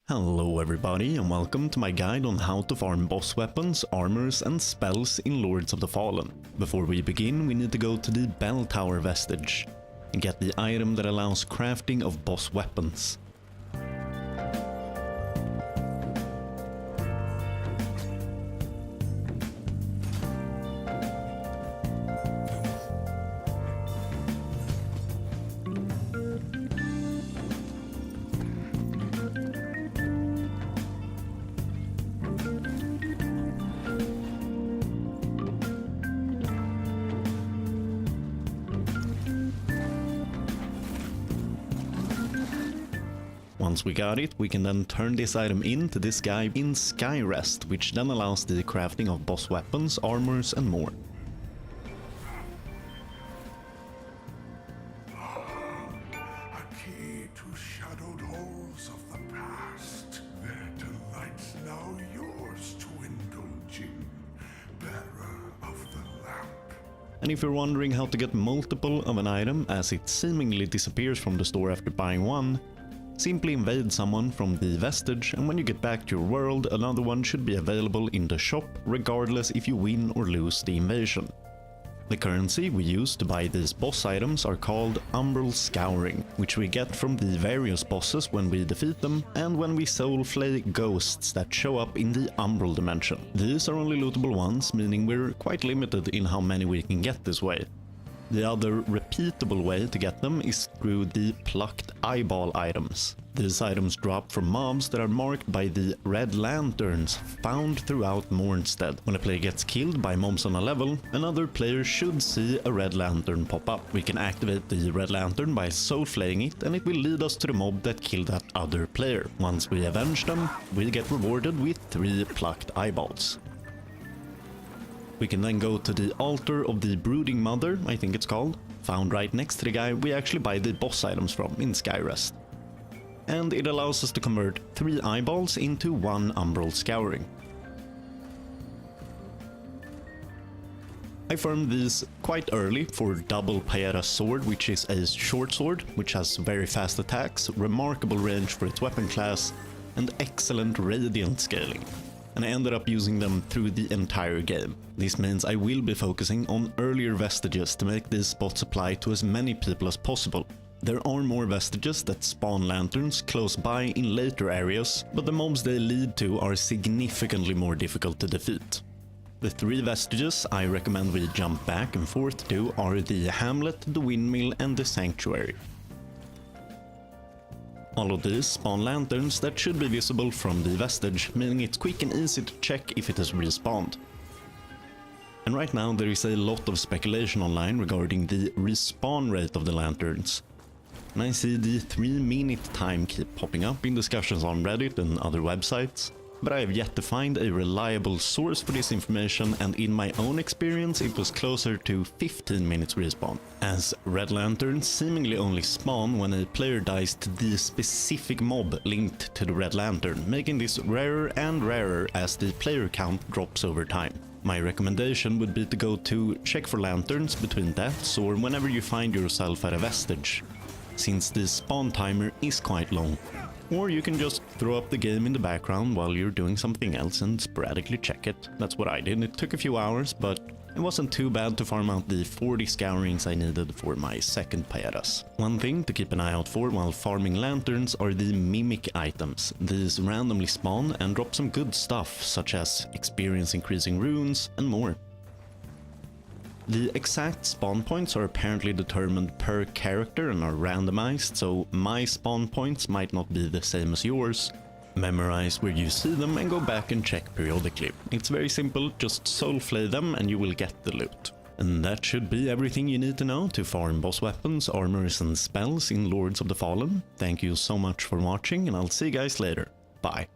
Hello everybody and welcome to my guide on how to farm boss weapons, armors and spells in Lords of the Fallen. Before we begin we need to go to the Bell Tower vestige and get the item that allows crafting of boss weapons. Once we got it, we can then turn this item into this guy in Skyrest, which then allows the crafting of boss weapons, armors and more. A key to shadowed halls of the past. Their delights now yours to indulge in, bearer of the lamp. And if you're wondering how to get multiple of an item as it seemingly disappears from the store after buying one, simply invade someone from the vestige, and when you get back to your world, another one should be available in the shop, regardless if you win or lose the invasion. The currency we use to buy these boss items are called Umbral Scouring, which we get from the various bosses when we defeat them, and when we soulflay ghosts that show up in the Umbral dimension. These are only lootable ones, meaning we're quite limited in how many we can get this way. The other repeatable way to get them is through the Plucked Eyeball items. These items drop from mobs that are marked by the red lanterns found throughout Mornstead. When a player gets killed by mobs on a level, another player should see a red lantern pop up. We can activate the red lantern by soulflaying it, and it will lead us to the mob that killed that other player. Once we avenge them, we get rewarded with 3 Plucked Eyeballs. We can then go to the altar of the Putrid Mother, I think it's called, found right next to the guy we actually buy the boss items from in Skyrest. And it allows us to convert 3 eyeballs into 1 Umbral Scouring. I farmed these quite early for double Paetta's sword, which is a short sword, which has very fast attacks, remarkable range for its weapon class, and excellent radiant scaling. And I ended up using them through the entire game. This means I will be focusing on earlier vestiges to make these spots apply to as many people as possible. There are more vestiges that spawn lanterns close by in later areas, but the mobs they lead to are significantly more difficult to defeat. The 3 vestiges I recommend we jump back and forth to are the Hamlet, the Windmill and the Sanctuary. All of these spawn lanterns that should be visible from the vestige, meaning it's quick and easy to check if it has respawned. And right now there is a lot of speculation online regarding the respawn rate of the lanterns. And I see the 3-minute time keep popping up in discussions on Reddit and other websites, but I have yet to find a reliable source for this information, and in my own experience it was closer to 15 minutes respawn, as red lanterns seemingly only spawn when a player dies to the specific mob linked to the red lantern, making this rarer and rarer as the player count drops over time. My recommendation would be to go to check for lanterns between deaths or whenever you find yourself at a vestige, since the spawn timer is quite long. Or you can just throw up the game in the background while you're doing something else and sporadically check it. That's what I did. It took a few hours, but it wasn't too bad to farm out the 40 scourings I needed for my second Paetta's. One thing to keep an eye out for while farming lanterns are the mimic items. These randomly spawn and drop some good stuff, such as experience increasing runes and more. The exact spawn points are apparently determined per character and are randomized, so my spawn points might not be the same as yours. Memorize where you see them and go back and check periodically. It's very simple, just soulflay them and you will get the loot. And that should be everything you need to know to farm boss weapons, armors and spells in Lords of the Fallen. Thank you so much for watching and I'll see you guys later. Bye.